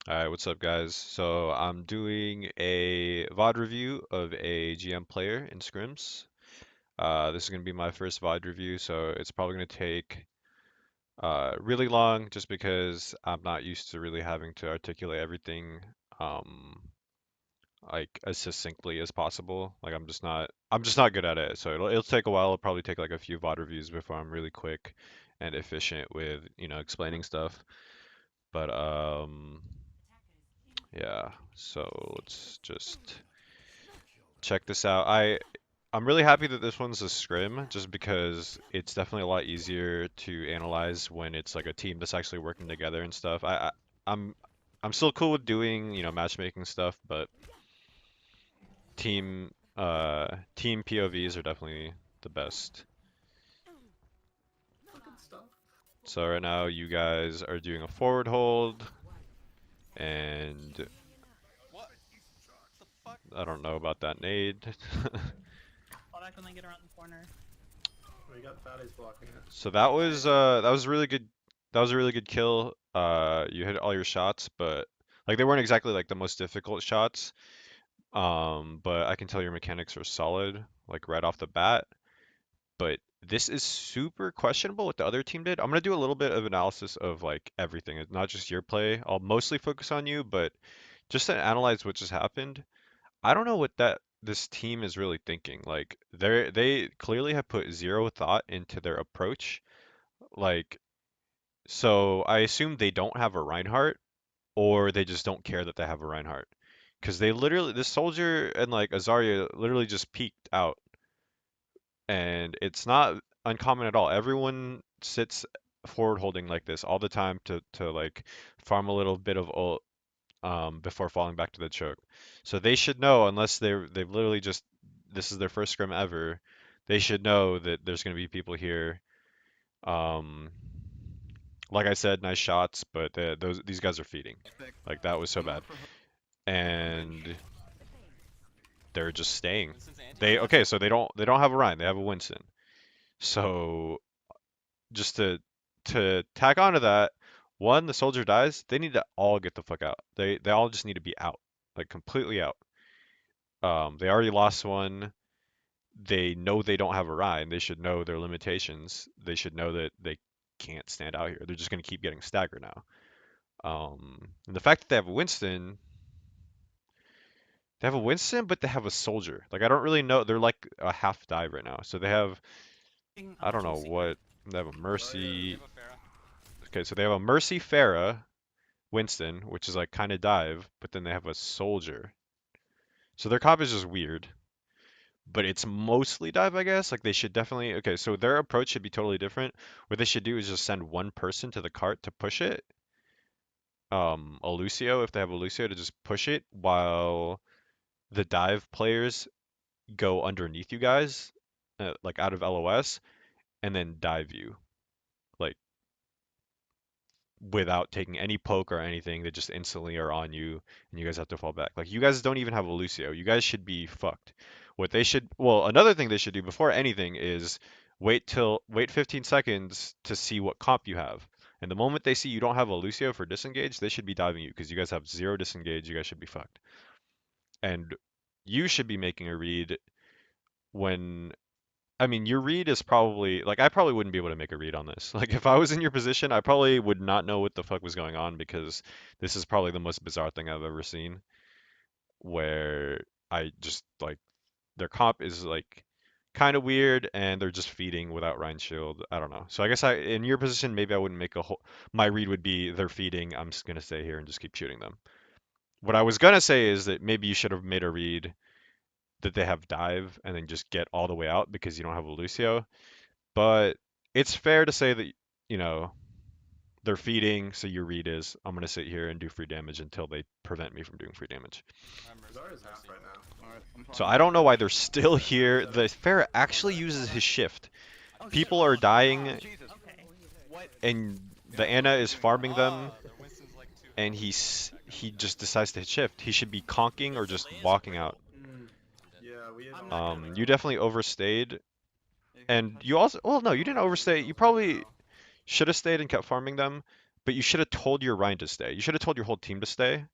Alright, what's up guys? So I'm doing a VOD review of a GM player in scrims. This is going to be my first VOD review, so it's probably going to take really long just because I'm not used to really having to articulate everything um, like as succinctly as possible. Like I'm just not good at it. So it'll take a while. It'll probably take like a few VOD reviews before I'm really quick and efficient with, explaining stuff. But yeah, so let's just check this out. I'm really happy that this one's a scrim just because it's definitely a lot easier to analyze when it's like a team that's actually working together and stuff. I'm I'm still cool with doing, matchmaking stuff, but team POVs are definitely the best. Good stuff. So right now you guys are doing a forward hold and What the fuck? I don't know about that nade. Fall back when they get around the corner. We got fatties blocking it. So that was really good. That was a really good kill. You hit all your shots, but like they weren't exactly like the most difficult shots. But I can tell your mechanics are solid, like right off the bat. But this is super questionable what the other team did. I'm gonna do a little bit of analysis of like everything, not just your play. I'll mostly focus on you, but just to analyze what just happened. I don't know what that this team is really thinking. Like they clearly have put zero thought into their approach. Like so I assume they don't have a Reinhardt or they just don't care that they have a Reinhardt. Because they literally, this soldier and like Azaria literally just peeked out. And it's not uncommon at all. Everyone sits forward holding like this all the time to like farm a little bit of ult before falling back to the choke. So they should know unless they've literally just this is their first scrim ever, they should know that there's gonna be people here. Um, Like I said, nice shots, but these guys are feeding. Like that was so bad, and they're just staying. Okay, so they don't have a Ryan, they have a Winston. So just to tack onto that, one, the soldier dies, they need to all get the fuck out. They all just need to be out, like completely out. They already lost one. They know they don't have a Ryan. They should know their limitations. They should know that they can't stand out here. They're just gonna keep getting staggered now. And the fact that they have a Winston, but they have a soldier. Like I don't really know. They're like a half dive right now. So they have, I don't know what. They have a Mercy. Okay, so they have a Mercy Pharah Winston, which is like kind of dive, but then they have a soldier. So their comp is just weird, but it's mostly dive, I guess. Like they should definitely. Okay, so their approach should be totally different. What they should do is just send one person to the cart to push it. A Lucio, if they have a Lucio, to just push it while the dive players go underneath you guys, like out of LOS, and then dive you, like without taking any poke or anything. They just instantly are on you, and you guys have to fall back. Like you guys don't even have a Lucio. You guys should be fucked. What they should, well, another thing they should do before anything is wait 15 seconds to see what comp you have. And the moment they see you don't have a Lucio for disengage, they should be diving you because you guys have zero disengage. You guys should be fucked. And you should be making a read when I mean, your read is probably like I probably wouldn't be able to make a read on this. Like if I was in your position, I probably would not know what the fuck was going on because this is probably the most bizarre thing I've ever seen where I just like their comp is like kind of weird and they're just feeding without Ryan Shield. I don't know. So I guess in your position maybe I wouldn't make a whole my read would be they're feeding. I'm just gonna stay here and just keep shooting them. What I was gonna say is that maybe you should have made a read that they have dive and then just get all the way out because you don't have a Lucio. But it's fair to say that, you know, they're feeding, so your read is I'm going to sit here and do free damage until they prevent me from doing free damage. Zarya's half right now. So I don't know why they're still here. The Pharah actually uses his shift. People are dying, Okay. and the Ana is farming them, and he just decides to hit shift. He should be conking or just walking out. Yeah, we had You definitely overstayed, and you also, well, no, you didn't overstay. You probably should have stayed and kept farming them, but you should have told your Ryan to stay. You should have told your whole team to stay.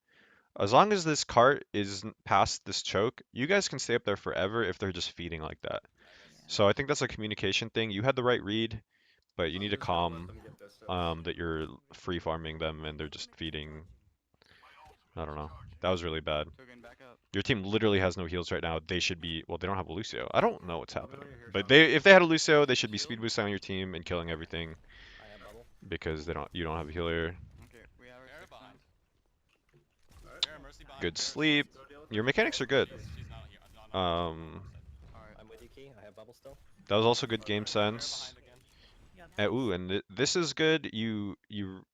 As long as this cart isn't past this choke, you guys can stay up there forever if they're just feeding like that. So I think that's a communication thing. You had the right read, but you need to Just gotta let calm them get distance. that you're free farming them and they're just feeding. I don't know. That was really bad. Your team literally has no heals right now. They should be, well, they don't have a Lucio. I don't know what's happening. But if they had a Lucio, they should be speed boosting on your team and killing everything because you don't have a healer. Pharah behind. Alright. Pharah Mercy behind. Good Pharah sleep. Go deal with Your it. mechanics are good. She's not here. Not I'm with you, Key. I have bubble still. That was also good Okay. game Pharah sense. behind again. Yeah. Ooh, and this is good. You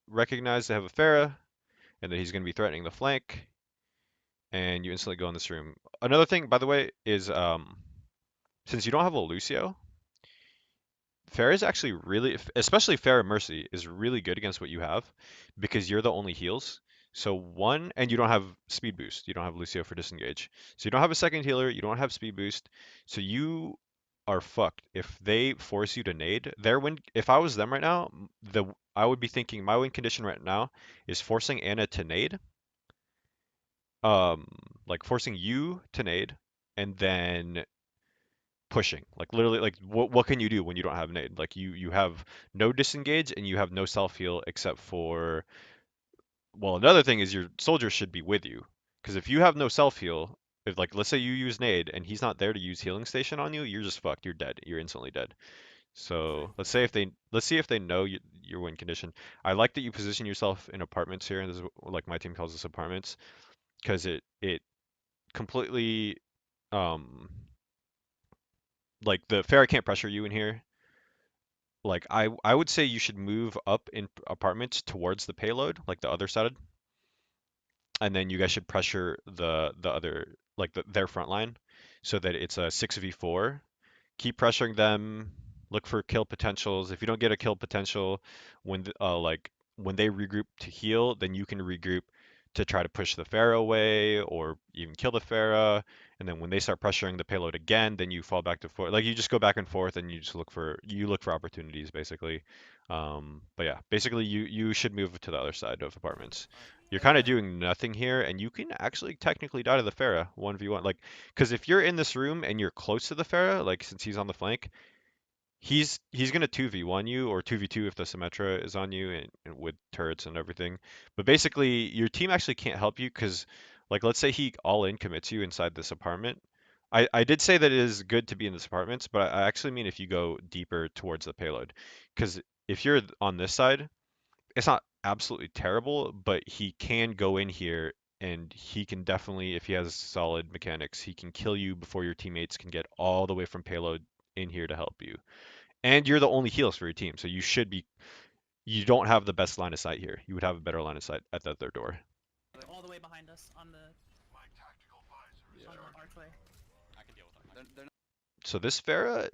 recognize they have a Pharah and that he's going to be threatening the flank, and you instantly go in this room. Another thing, by the way, is since you don't have a Lucio, Pharah is actually really, especially Pharah Mercy, is really good against what you have because you're the only heals. So one, and you don't have speed boost. You don't have Lucio for disengage. So you don't have a second healer. You don't have speed boost. So you are fucked if they force you to nade. Their win. If I was them right now, I would be thinking my win condition right now is forcing Anna to nade. Like forcing you to nade, and then pushing. Like literally, like what can you do when you don't have nade? Like you have no disengage and you have no self heal except for, well, another thing is your soldiers should be with you because if you have no self heal, if like let's say you use nade and he's not there to use healing station on you, you're just fucked. You're dead. You're instantly dead. So let's see if they know your win condition. I like that you position yourself in apartments here, and this is like my team calls this apartments because it completely um like the Pharah can't pressure you in here. Like I would say you should move up in apartments towards the payload, like the other side, and then you guys should pressure the other like their front line so that it's a 6v4. Keep pressuring them. Look for kill potentials. If you don't get a kill potential like when they regroup to heal, then you can regroup to try to push the Pharah away or even kill the Pharah. And then when they start pressuring the payload again, then you fall back to forth. Like you just go back and forth and you just look for opportunities basically. But yeah, basically you should move to the other side of apartments. You're kind of doing nothing here, and you can actually technically die to the Pharah 1v1. Like, because if you're in this room and you're close to the Pharah, like since he's on the flank, he's gonna 2v1 you or 2v2 if the Symmetra is on you and with turrets and everything. But basically, your team actually can't help you because, like, let's say he all in commits you inside this apartment. I did say that it is good to be in this apartments, but I actually mean if you go deeper towards the payload, because if you're on this side, it's not absolutely terrible, but he can go in here and he can definitely, if he has solid mechanics, he can kill you before your teammates can get all the way from payload in here to help you. And you're the only heals for your team, so you don't have the best line of sight here. You would have a better line of sight at the other door. All the way behind us on the archway. I can deal with them. So this Pharah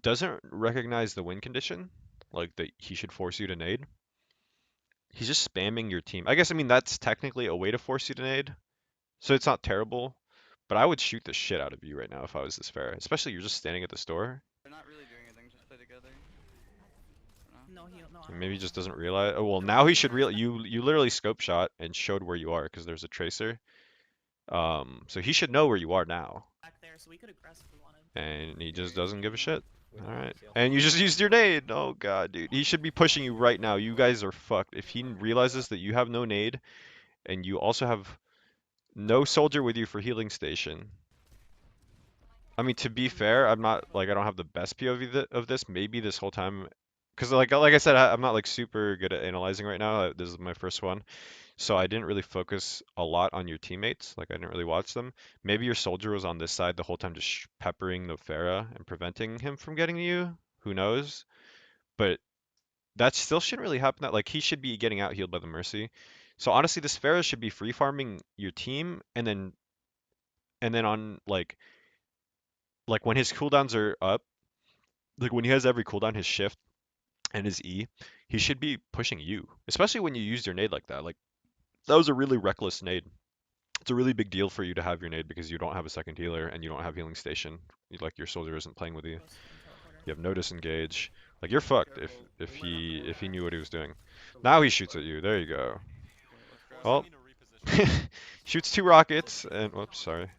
doesn't recognize the win condition, like that he should force you to nade. He's just spamming your team. I guess, I mean, that's technically a way to force you to nade, so it's not terrible. But I would shoot the shit out of you right now if I was this Pharah. Especially you're just standing at the store. They're not really doing anything, just play together. No heal, no. And maybe he just doesn't realize. Oh well, now he should you literally scope shot and showed where you are because there's a tracer. So he should know where you are now, Back there, so we could aggress if we wanted. and he just doesn't give a shit. We All don't right, feel. and you just used your nade. Oh god, dude, he should be pushing you right now. You guys are fucked. If he realizes that you have no nade, and you also have no soldier with you for healing station. I mean, to be fair, I'm not like I don't have the best POV of this. Maybe this whole time, because like I said, I'm not like super good at analyzing right now. This is my first one, so I didn't really focus a lot on your teammates. Like I didn't really watch them. Maybe your soldier was on this side the whole time, just peppering the Pharah and preventing him from getting to you. Who knows? But that still shouldn't really happen. That like he should be getting out healed by the Mercy. So honestly, this Pharah should be free farming your team, and then on like when his cooldowns are up, like when he has every cooldown, his shift and his E, he should be pushing you, especially when you use your nade like that. Like that was a really reckless nade. It's a really big deal for you to have your nade because you don't have a second healer and you don't have healing station. Like your soldier isn't playing with you. You have no disengage. Like you're fucked if he knew what he was doing. Now he shoots at you. There you go. Well, shoots 2 rockets and whoops, sorry.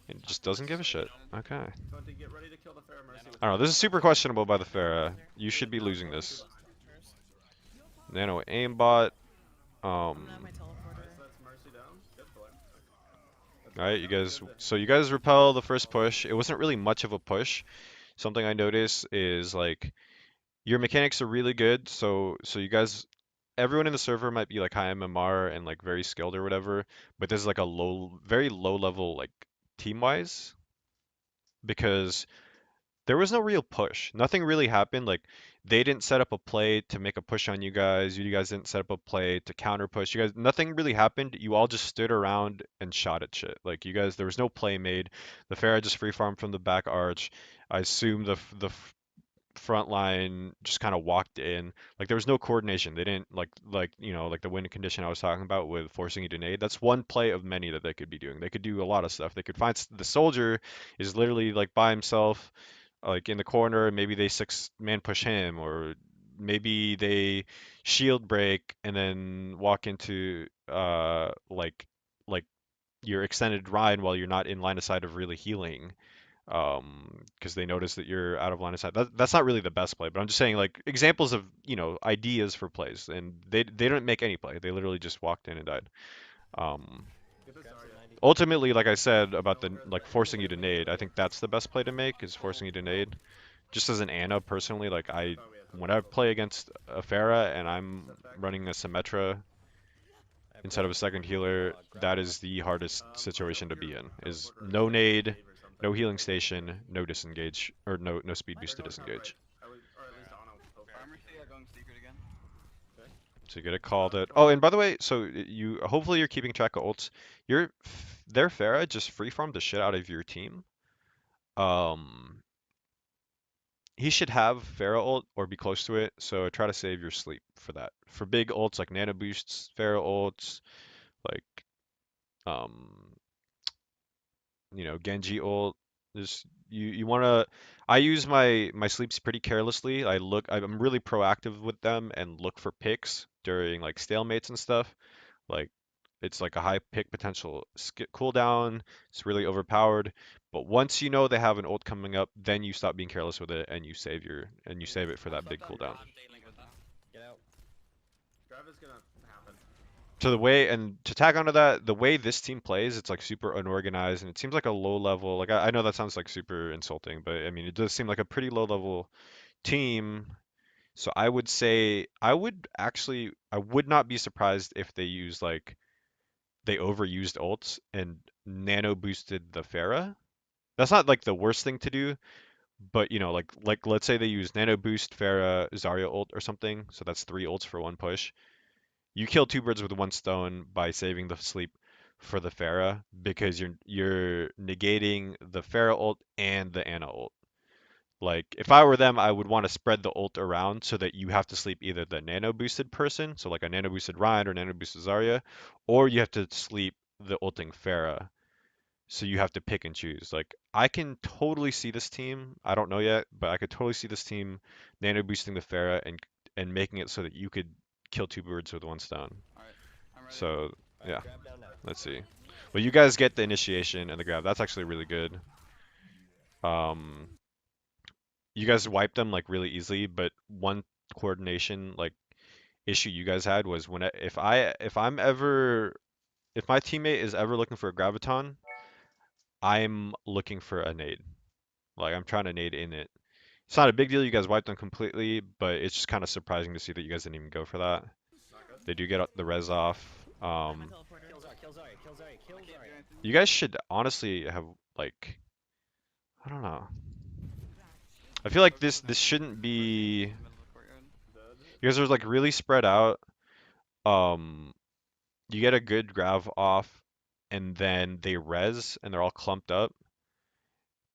It just doesn't give a shit. Okay. 20, get ready to kill the Pharah Mercy with I don't know. This is super questionable by the Pharah. You should be losing Don't this. do that. Nano aimbot. I'm at my teleporter. Alright, so that's Mercy down. Good play. That's Alright, you good, guys. good. So you guys repel the first push. It wasn't really much of a push. Something I noticed is like your mechanics are really good. So you guys, everyone in the server might be like high MMR and like very skilled or whatever, but there's like a very low level like team wise because there was no real push. Nothing really happened. Like they didn't set up a play to make a push on you guys. You guys didn't set up a play to counter push. You guys, nothing really happened. You all just stood around and shot at shit. Like you guys, there was no play made. The Pharah just free farmed from the back arch. I assume front line just kind of walked in. Like there was no coordination. They didn't like like the win condition I was talking about with forcing you to nade. That's one play of many that they could be doing. They could do a lot of stuff. They could find the soldier is literally like by himself, like in the corner. Maybe they 6-man push him, or maybe they shield break and then walk into like your extended ride while you're not in line of sight of really healing because they notice that you're out of line of sight. That's not really the best play, but I'm just saying like examples of ideas for plays, and they didn't make any play. They literally just walked in and died. Um, Get this Zarya. Ultimately, like I said about the like forcing you to nade, I think that's the best play to make is forcing you to nade. Just as an Ana personally, like Oh, we have when I play against a Pharah and I'm running a Symmetra instead of a second healer, that is the hardest situation to be in. Is no nade, no healing station, no disengage, or no speed boost to disengage. Or at least Ana will go Pharah Mercy are going secret again. So you get a call that. Oh, and by the way, so you hopefully you're keeping track of ults. Their Pharah just free farmed the shit out of your team. Um, he should have Pharah ult or be close to it. So try to save your sleep for that. For big ults like nano boosts, Pharah ults, like um Genji ult. Just you want to. I use my sleeps pretty carelessly. I'm really proactive with them and look for picks during like stalemates and stuff. Like it's like a high pick potential cooldown. It's really overpowered. But once you know they have an ult coming up, then you stop being careless with it and you save it for that big cooldown. Get out. Grab is gonna happen. So the way and to tag onto that, the way this team plays, it's like super unorganized and it seems like a low level. Like I know that sounds like super insulting, but I mean it does seem like a pretty low level team. So I would say I would not be surprised if they use like they overused ults and nano boosted the Pharah. That's not like the worst thing to do, but like let's say they use nano boost Pharah Zarya ult or something. So that's 3 ults for 1 push. You kill 2 birds with 1 stone by saving the sleep for the Pharah because you're negating the Pharah ult and the Ana ult. Like if I were them, I would want to spread the ult around so that you have to sleep either the nano boosted person, so like a nano boosted Ryan or nano boosted Zarya, or you have to sleep the ulting Pharah. So you have to pick and choose. Like I can totally see this team. I don't know yet, but I could totally see this team nano boosting the Pharah and making it so that you could kill 2 birds with 1 stone. Alright, I'm ready. So yeah, Grab down now. let's see. Well, you guys get the initiation and the grab. That's actually really good. Um, you guys wiped them like really easily, but one coordination like issue you guys had was if my teammate is ever looking for a graviton, I'm looking for a nade. Like I'm trying to nade in it. It's not a big deal. You guys wiped them completely, but it's just kind of surprising to see that you guys didn't even go for that. Not good. They do get the res off. I'm at my teleporter. Kill Zarya, kill Zarya, kill Zarya, kill Zarya. You guys should honestly have like I don't know. I feel like this shouldn't be. Middle of the courtyard. Dead. You guys are like really spread out. Um, you get a good grav off, and then they res, and they're all clumped up,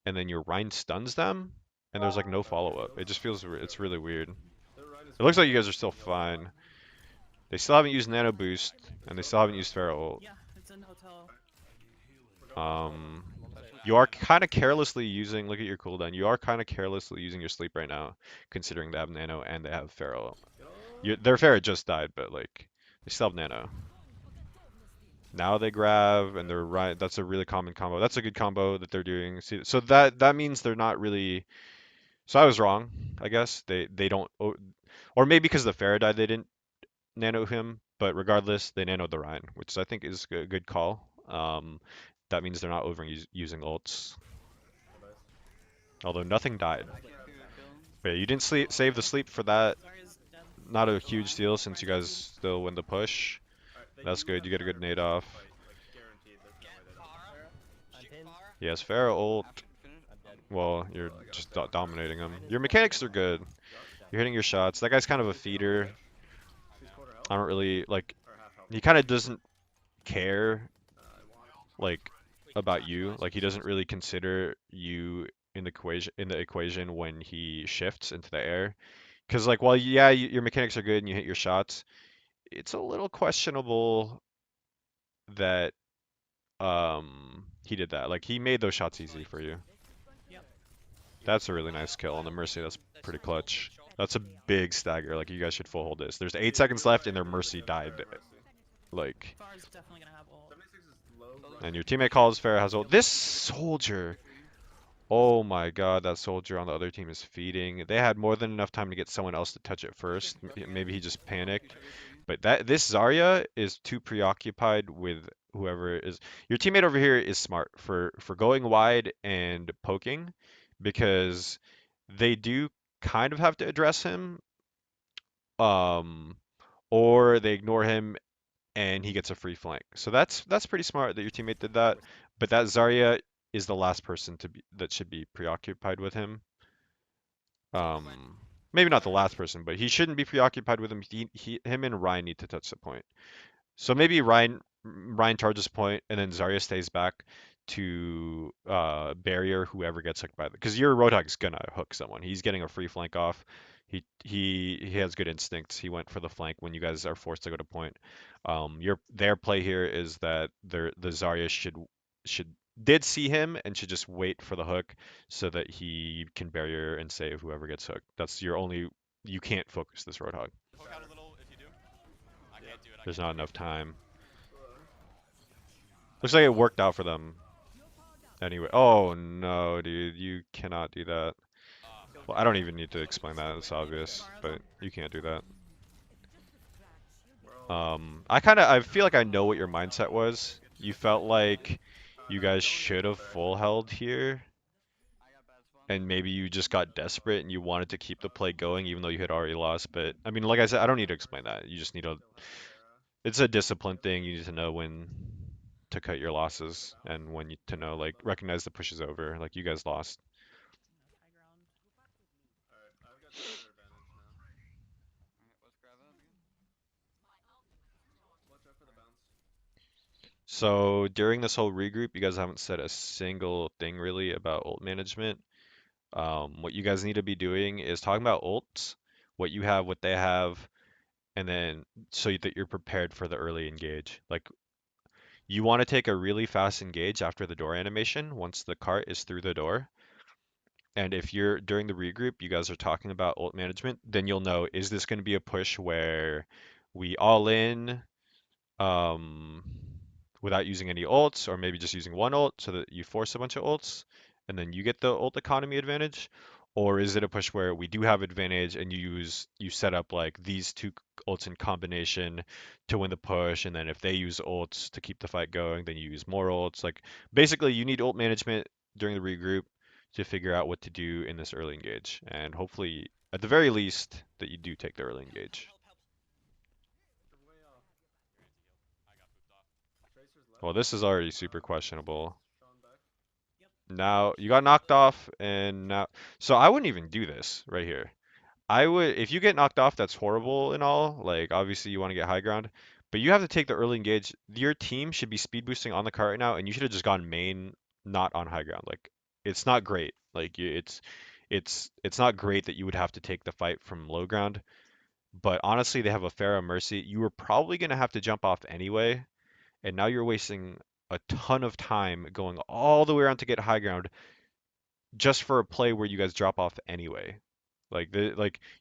and then your Rhine stuns them, and there's like no follow up. It just feels it's really weird. Their Rhine is It looks like you fine. guys are still fine. They still haven't used Nano Boost, and they still haven't used Pharah ult. Yeah, it's in hotel. We're going Um, Won't touch me. You are kind of carelessly using, look at your cooldown. You are kind of carelessly using your sleep right now, considering they have nano and they have Pharaoh. Get up. Their Pharaoh just died, but like they still have nano. Now they grab and they're right. That's a really common combo. That's a good combo that they're doing. See, so that means they're not really. So I was wrong, I guess. They don't, or maybe because the Pharaoh died, they didn't nano him. But regardless, they nanoed the Rhine, which I think is a good call. That means they're not using ults. Oh, nice. Although nothing died. I can't see the kill. But yeah, you didn't save the sleep for that. Zarya's dead. Not a huge deal since you guys still win the push. Alright, they That's do good. have You get a good Pharah nade finishing the off. fight, like guaranteed. There's no way they don't. I'm pinned. Yes, Pharah ult. Finish. I'm dead. Well, you're Oh, I got just Pharah. dominating him. Your mechanics are good. Yup. You're hitting your shots. That guy's kind of a feeder. He's quarter health I don't really like. or half health. He kind of doesn't care I want. like about you. Like he doesn't really consider you in the equation when he shifts into the air. Because like while yeah, your mechanics are good and you hit your shots, it's a little questionable that he did that. Like he made those shots easy for you. Yep. That's a really nice kill on the Mercy. That's pretty clutch. That's a big stagger. Like you guys should full hold this. There's 8 seconds left and their Mercy died. Like, Pharah's definitely gonna have ult. 76 is low. and your teammate calls Pharah has ult. This soldier. Oh my god, that soldier on the other team is feeding. They had more than enough time to get someone else to touch it first. Maybe he just panicked. But this Zarya is too preoccupied with whoever is. Your teammate over here is smart for going wide and poking because they do kind of have to address him, um, or they ignore him and he gets a free flank. So that's pretty smart that your teammate did that. But that Zarya is the last person that should be preoccupied with him. Maybe not the last person, but he shouldn't be preoccupied with him. Him and Ryan need to touch the point. So maybe Ryan charges point, and then Zarya stays back to barrier whoever gets hooked by the. Because your Roadhog's gonna hook someone. He's getting a free flank off. He has good instincts. He went for the flank when you guys are forced to go to point. Their play here is that the Zarya should did see him and should just wait for the hook so that he can barrier and save whoever gets hooked. That's your only. You can't focus this Roadhog. Poke out a little if you do. I can't do it. There's not enough time. Looks like it worked out for them. Anyway, oh no, dude, you cannot do that. Well, I don't even need to explain that. It's obvious, but you can't do that. I feel like I know what your mindset was. You felt like you guys should have full held here, I got bad spawn. and maybe you just got desperate and you wanted to keep the play going even though you had already lost. But I mean, like I said, I don't need to explain that. You just need to. It's a discipline thing. You need to know when to cut your losses and when to know like recognize the push is over. Like you guys lost. High ground. Alright, I've got the advantage now. Alright, let's grab it. Watch out for the bounce. So during this whole regroup, you guys haven't said a single thing really about ult management. What you guys need to be doing is talking about ults, what you have, what they have, and then so that you're prepared for the early engage. Like you want to take a really fast engage after the door animation once the cart is through the door. And if you're during the regroup, you guys are talking about ult management, then you'll know, is this going to be a push where we all in um, without using any ults, or maybe just using one ult so that you force a bunch of ults and then you get the ult economy advantage? Or is it a push where we do have advantage and you set up like these two ults in combination to win the push, and then if they use ults to keep the fight going, then you use more ults. Like basically you need ult management during the regroup to figure out what to do in this early engage. And hopefully at the very least that you do take the early engage. They're way off. I got pooped off. Tracer's left. Well, this is already super questionable. Sean back. Now you got knocked off, and now so I wouldn't even do this right here. I would if you get knocked off, that's horrible and all. Like obviously you want to get high ground, but you have to take the early engage. Your team should be speed boosting on the cart right now, and you should have just gone main, not on high ground. Like it's not great. Like it's not great that you would have to take the fight from low ground. But honestly, they have a Pharah Mercy. You were probably gonna have to jump off anyway, and now you're wasting a ton of time going all the way around to get high ground just for a play where you guys drop off anyway. Like you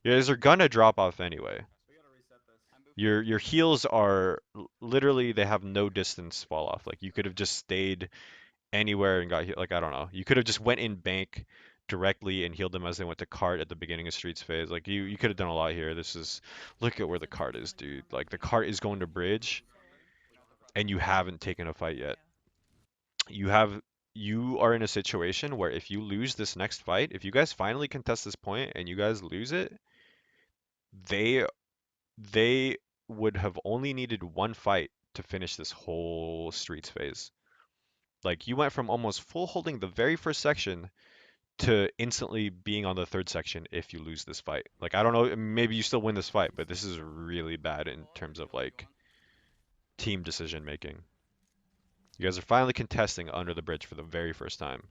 guys are gonna drop off anyway. We gotta reset this. I'm boofing. Your heals are literally they have no distance fall off. Like you could have just stayed anywhere and got like I don't know. You could have just went in bank directly and healed them as they went to cart at the beginning of Streets phase. Like you could have done a lot here. This is look at where the cart is, dude. Like the cart is going to bridge and you haven't taken a fight yet. You have you are in a situation where if you lose this next fight, if you guys finally contest this point and you guys lose it, they they would have only needed one fight to finish this whole Streets phase. Like you went from almost full holding the very first section to instantly being on the third section if you lose this fight. Like I don't know, maybe you still win this fight, but this is really bad in terms of like team decision making. You guys are finally contesting under the bridge for the very first time.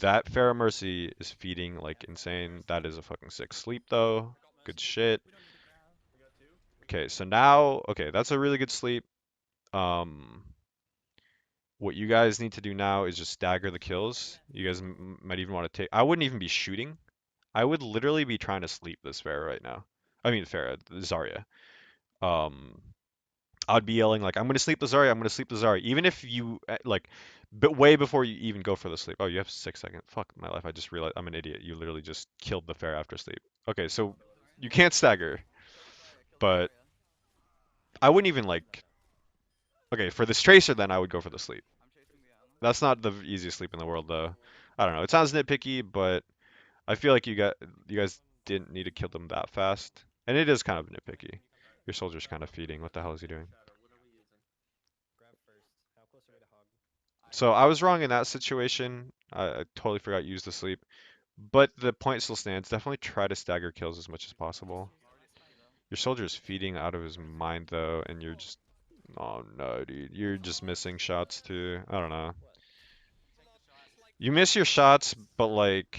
That Pharah Mercy is feeding like insane. That is a fucking sick sleep though. Good shit. We don't need to grab. We got 2. Okay, so now, okay, that's a really good sleep. Um, what you guys need to do now is just stagger the kills. You guys might even want to take. I wouldn't even be shooting. I would literally be trying to sleep this Pharah right now. I mean Pharah, Zarya. Um, I'd be yelling like, "I'm gonna sleep the Zarya. I'm gonna sleep the Zarya." Even if you like, but way before you even go for the sleep. Oh, you have 6 seconds. Fuck my life. I just realized I'm an idiot. You literally just killed the Pharah after sleep. Okay, so you can't stagger, Kill the Zarya, kill the but Zarya. I wouldn't even like. Okay, for this tracer, then I would go for the sleep. I'm chasing the Ana. That's not the easiest sleep in the world, though. I don't know. It sounds nitpicky, but I feel like you guys didn't need to kill them that fast, and it is kind of nitpicky. Your soldier's kind of feeding. What the hell is he doing? Shadow, what are we using? Grab first. How close are we to hog? So I was wrong in that situation. I totally forgot to use the sleep, but the point still stands. Definitely try to stagger kills as much as possible. Already sleepy though. Your soldier's feeding out of his mind, though, and you're just, oh no, dude. You're just missing shots, too. I don't know. You miss your shots, but like,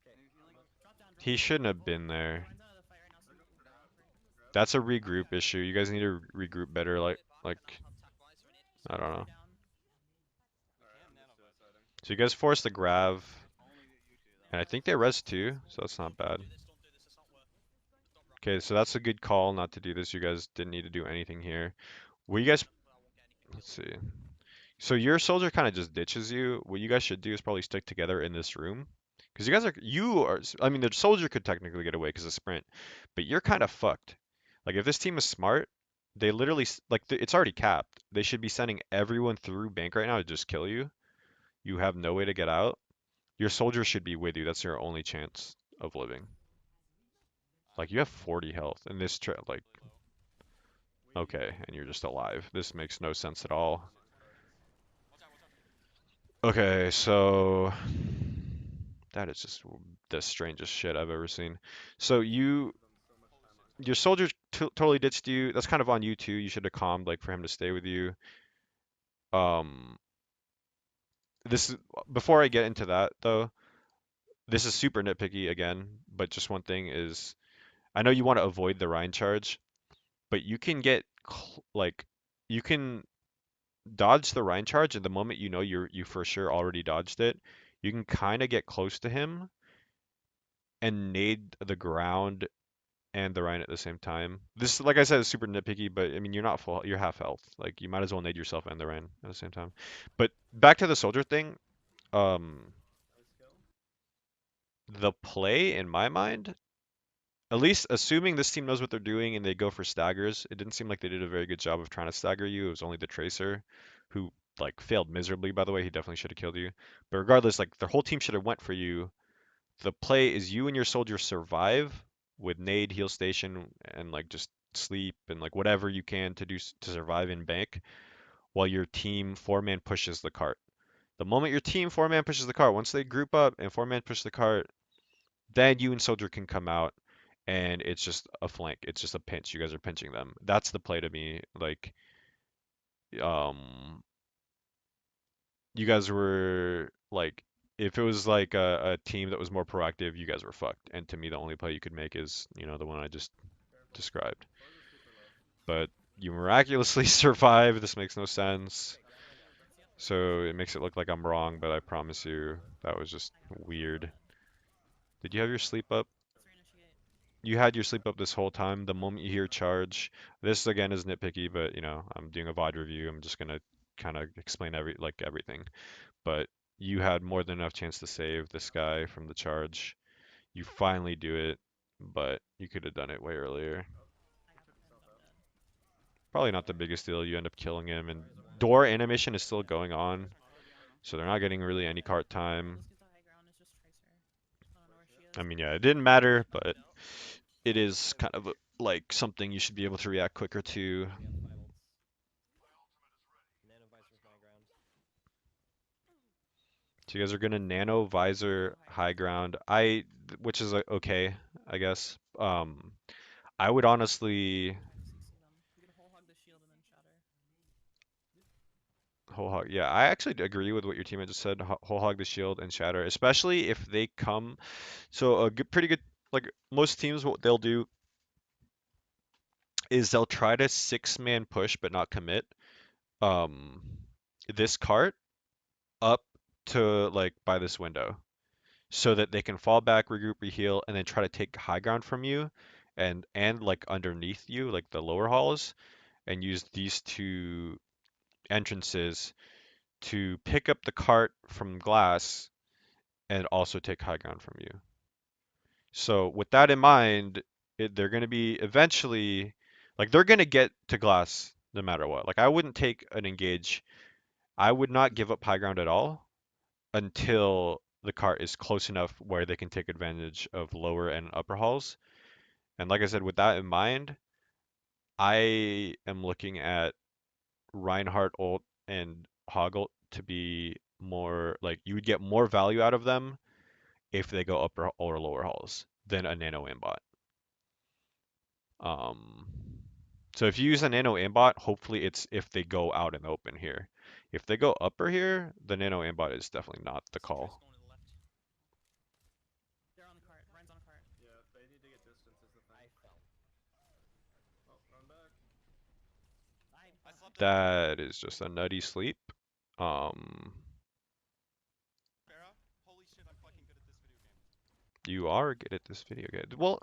New healing. Drop down, he shouldn't have been there. Ryan's out of the fight right now, so we can grab free. That's a regroup issue. You guys need to regroup better. Like I don't know. Down. Alright, I'm just suiciding. So you guys forced the grav, Only you two though. and I think they res too, so that's not bad. Okay, so that's a good call not to do this. You guys didn't need to do anything here. Were you guys? Let's see. So your soldier kind of just ditches you. What you guys should do is probably stick together in this room, because you are. I mean, the soldier could technically get away because of sprint, but you're kind of fucked. Like if this team is smart, they literally like it's already capped. They should be sending everyone through bank right now to just kill you. You have no way to get out. Your soldier should be with you. That's your only chance of living. Like you have 40 health, and this like okay, and you're just alive. This makes no sense at all. Okay, so that is just the strangest shit I've ever seen. So your soldier totally ditched you. That's kind of on you too. You should have calmed like for him to stay with you. Um, this is before I get into that though. This is super nitpicky again, but just one thing is I know you want to avoid the Rhine charge, but you can get like you can dodge the Rhine charge, and the moment you know you for sure already dodged it, you can kind of get close to him and nade the ground and the Rhine at the same time. This, like I said, is super nitpicky, but I mean you're not full, you're half health. Like you might as well nade yourself and the Rhine at the same time. But back to the soldier thing, Nice kill. the play in my mind, at least assuming this team knows what they're doing and they go for staggers, it didn't seem like they did a very good job of trying to stagger you. It was only the Tracer who like failed miserably, by the way. He definitely should have killed you. But regardless, like the whole team should have went for you. The play is you and your soldier survive with nade, heal station, and like just sleep and like whatever you can to do to survive in bank while your team four-man pushes the cart. The moment your team four-man pushes the cart, once they group up and four-man push the cart, then you and soldier can come out and it's just a flank. It's just a pinch. You guys are pinching them. That's the play to me. Like, um, you guys were like, if it was like a team that was more proactive, you guys were fucked. And to me, the only play you could make is, the one I just described. Soldier's super low. But you miraculously survive. This makes no sense. So it makes it look like I'm wrong, but I promise you that was just weird. Did you have your sleep up? Let's reinitiate. You had your sleep up this whole time. The moment you hear charge, this again is nitpicky, but I'm doing a VOD review. I'm just gonna kind of explain everything. But you had more than enough chance to save this guy from the charge. You finally do it, but you could have done it way earlier. I got pinned. I'm dead. Probably not the biggest deal. You end up killing him, and door animation is still going on, Already on him. so they're not getting really any cart time. Let's get the high ground. It's just Tracer. I don't know where she is. I mean, yeah, it didn't matter, but it is kind of like something you should be able to react quicker to. We have 5 ults. Nano visor's high ground. So you guys are gonna nano visor high ground. Which is okay, I guess. I would honestly Trying to CC them. We could whole hog the shield and then shatter. whole hog. Yeah, I actually agree with what your teammate just said. Whole hog the shield and shatter, especially if they come. So a pretty good, like most teams, what they'll do is they'll try to six-man push but not commit. Um, this cart up to like by this window, so that they can fall back, regroup, reheal, and then try to take high ground from you, and like underneath you, like the lower halls, and use these two entrances to pick up the cart from glass and also take high ground from you. So with that in mind, they're going to be eventually like they're going to get to glass no matter what. Like I wouldn't take an engage. I would not give up high ground at all until the cart is close enough where they can take advantage of lower and upper halls. And like I said, with that in mind, I am looking at Reinhardt ult and Hog ult to be more like you would get more value out of them if they go upper or lower halls than a nano aimbot. Um, so if you use a nano aimbot, hopefully it's if they go out in the open here. If they go upper here, the nano aimbot is definitely not the See Tracer call. going to the left. They're on the cart. Ryan's on a cart. Yeah, they need to get distance is the thing. I fell. Oh, run back. I slept in. That is just a nutty sleep. Um, Pharah, holy shit, I'm fucking good at this video game. you are good at this video game. Well,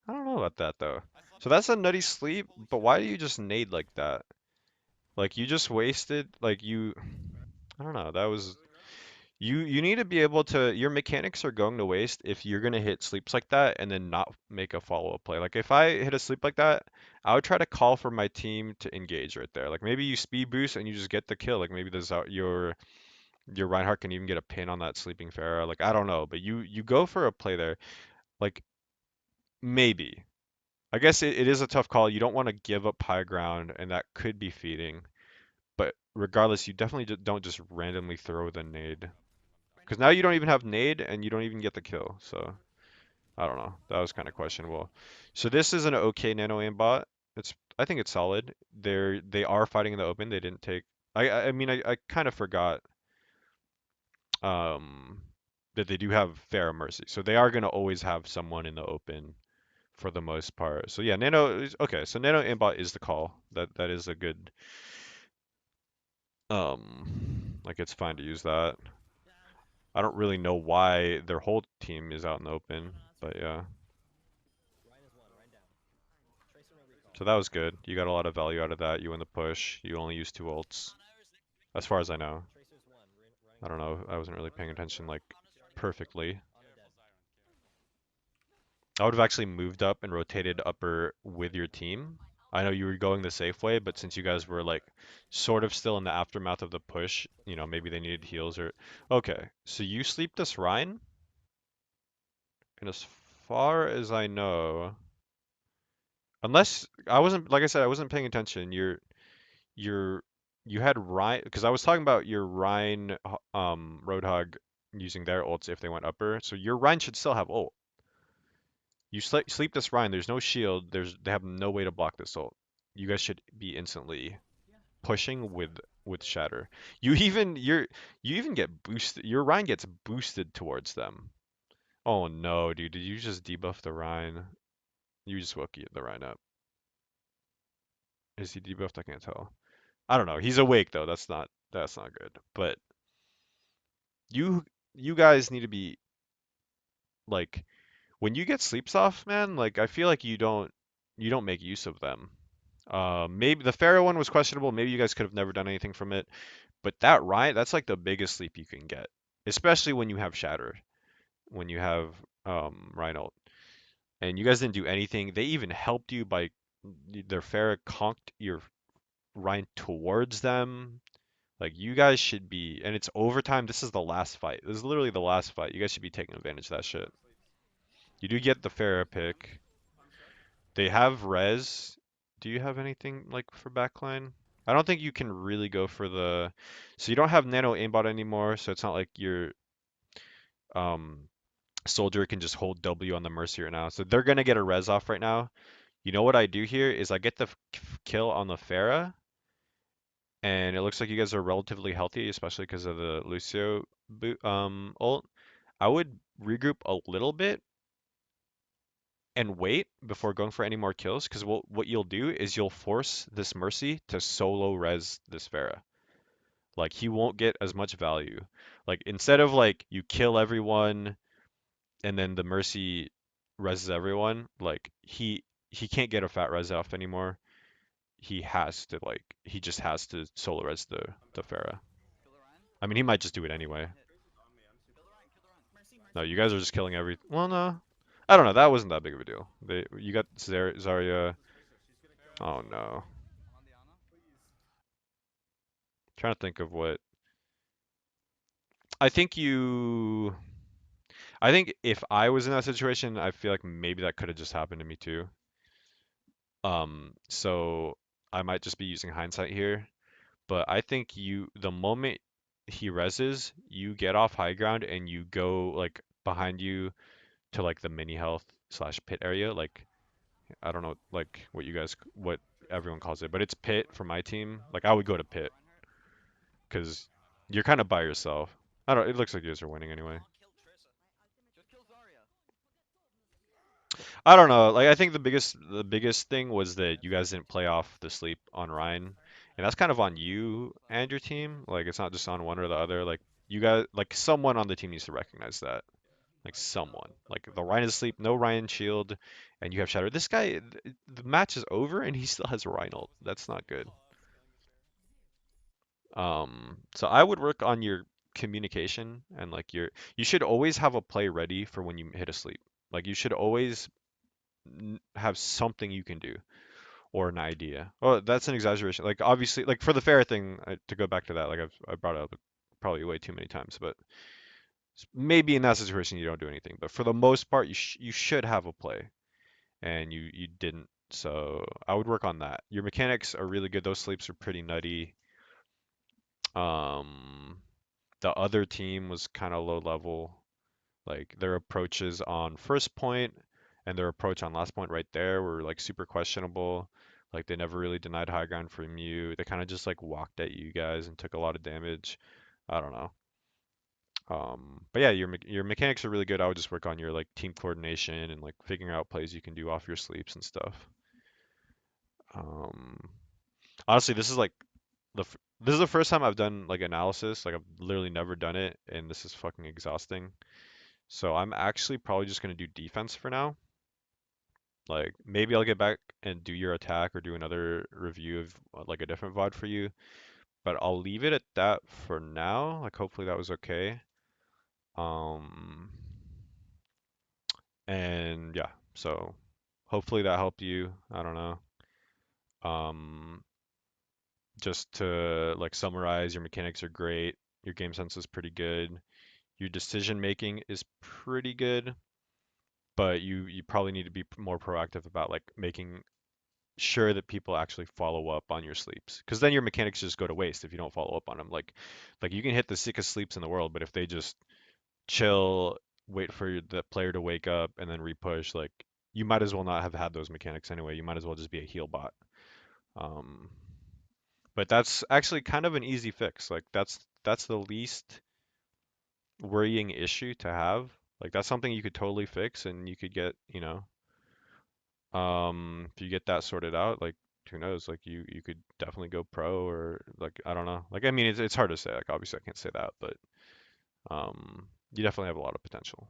I don't know about that though. I slept So in that's a for nutty 2 hours. sleep, Holy but shit. why do you just nade like that? Like you just wasted, like you, I don't know. That was you need to be able to your mechanics are going to waste if you're going to hit sleeps like that and then not make a follow-up play. Like if I hit a sleep like that, I would try to call for my team to engage right there. Like maybe you speed boost and you just get the kill. Like maybe there's your Reinhardt can even get a pin on that sleeping Pharah. Like I don't know, but you go for a play there. Like maybe. I guess it is a tough call. You don't want to give up high ground, and that could be feeding. But regardless, you definitely don't just randomly throw the nade. Right Because now, now you don't even have nade, and you don't even get the kill. So I don't know. That was kind of questionable. So this is an okay nano aimbot. I think it's solid. They are fighting in the open. They didn't take. I mean I kind of forgot um that they do have Pharah Mercy. So they are gonna always have someone in the open for the most part. So yeah, nano is okay. So nano aimbot is the call. That is a good like it's fine to use that. yeah. I don't really know why their whole team is out in the I don't open, know. That's but fair. yeah. Ryan is 1. Ryan down. Tracer no recall. So that was good. You got a lot of value out of that. You win the push. You only used two ults, as far as I know. Tracer's 1. Ryan I don't know. I wasn't really paying attention like perfectly. on a dead. I would have actually moved up and rotated upper with your team. I know you were going the safe way, but since you guys were like sort of still in the aftermath of the push, maybe they needed heals or okay. So you sleep this Rhine, and as far as I know, unless I wasn't like I said, I wasn't paying attention. Your you had Rhine because I was talking about your Rhine Roadhog using their ults if they went upper. So your Rhine should still have ult. You sleep this Rhine. There's no shield. They have no way to block this ult. You guys should be instantly Yeah. pushing with Shatter. You even get boosted. Your Rhine gets boosted towards them. Oh no, dude! Did you just debuff the Rhine? You just woke the Rhine up. Is he debuffed? I can't tell. I don't know. He's awake though. That's That's not good. But you you guys need to be like when you get sleeps off, man, like I feel like you don't make use of them. Maybe the Pharaoh one was questionable. Maybe you guys could have never done anything from it. But that Ryan, that's like the biggest sleep you can get, especially when you have Shatter, when you have Rhino. And you guys didn't do anything. They even helped you by their Pharaoh conked your Ryan towards them. Like you guys should be, and it's overtime. This is the last fight. This is literally the last fight. You guys should be taking advantage of that shit. On sleeps. You do get the Pharaoh pick. On step. They have res. Do you have anything like for backline? I don't think you can really go for the. So you don't have nano aimbot anymore, so it's not like your um soldier can just hold W on the Mercy right now. So they're gonna get a res off right now. You know what I do here is I get the kill on the Pharah, and it looks like you guys are relatively healthy, especially because of the Lucio ult. I would regroup a little bit and wait before going for any more kills, because what you'll do is you'll force this Mercy to solo res this Pharah. Like he won't get as much value. Like instead of like you kill everyone and then the Mercy reses everyone, like he can't get a fat res off anymore. He just has to solo res I'm the dead. Pharah. Kill the Ryan. I mean he might just do it anyway. Hit. Tracer's on me. I'm super Kill the low. Ryan. Kill the Ryan. Mercy, No, mercy, you guys are mercy. just killing every. Well, no, I don't know. That wasn't that big of a deal. You got Zarya. The Tracer. She's gonna kill me. Oh no. I'm on the Ana. Please. Trying to think of what. I think you. I think if I was in that situation, I feel like maybe that could have just happened to me too. So I might just be using hindsight here, but I think the moment he reses, you get off high ground and you go like behind you to like the mini health slash pit area. Like I don't know like what Tracer. everyone calls it, but it's pit for my team. Like I would go to pit Reinhardt. because you're kind of by yourself. I don't. It looks like you guys are winning anyway. Can't kill Tracer. Just kill Zarya. I don't know. Like I think the biggest thing was that you guys didn't play off the sleep on Ryan, and that's kind of on you and your team. Like it's not just on one or the other. Like you guys, like someone on the team needs to recognize that. Like someone. Like the Ryan is asleep, no Ryan shield, and you have Shadow. This guy, the match is over and he still has Ryan ult. That's not good. So I would work on your communication and like you should always have a play ready for when you hit a sleep. Like you should always have something you can do or an idea. Oh, that's an exaggeration. Like obviously, like for the fair thing, to go back to that, like I brought it up probably way too many times, but maybe in that situation you don't do anything. But for the most part, you should have a play, and you didn't. So I would work on that. Your mechanics are really good. Those sleeps are pretty nutty. Um, the other team was kind of low level. Like their approaches on first point and their approach on last point right there were like super questionable. Like they never really denied high ground from you. They kind of just like walked at you guys and took a lot of damage. I don't know. But yeah, your mechanics are really good. I would just work on your like team coordination and like figuring out plays you can do off your sleeps and stuff. Um, Honestly, this is the first time I've done like analysis. Like I've literally never done it, and this is fucking exhausting. So I'm actually probably just gonna do defense for now. Like maybe I'll get back and do your attack or do another review of like a different VOD for you. But I'll leave it at that for now. Like hopefully that was okay. Um and yeah, so hopefully that helped you. I don't know. Um just to like summarize, your mechanics are great. Your game sense is pretty good. Your decision making is pretty good, but you probably need to be more proactive about like making sure that people actually follow up on your sleeps, because then your mechanics just go to waste if you don't follow up on them. Like you can hit the sickest sleeps in the world, but if they just chill, wait for the player to wake up and then repush, like you might as well not have had those mechanics anyway. You might as well just be a heal bot. Um, but that's actually kind of an easy fix. Like that's the least worrying issue to have. Like that's something you could totally fix and you could get, if you get that sorted out, like who knows? Like you could definitely go pro or like I don't know. Like I mean it's hard to say. Like obviously I can't say that, but you definitely have a lot of potential.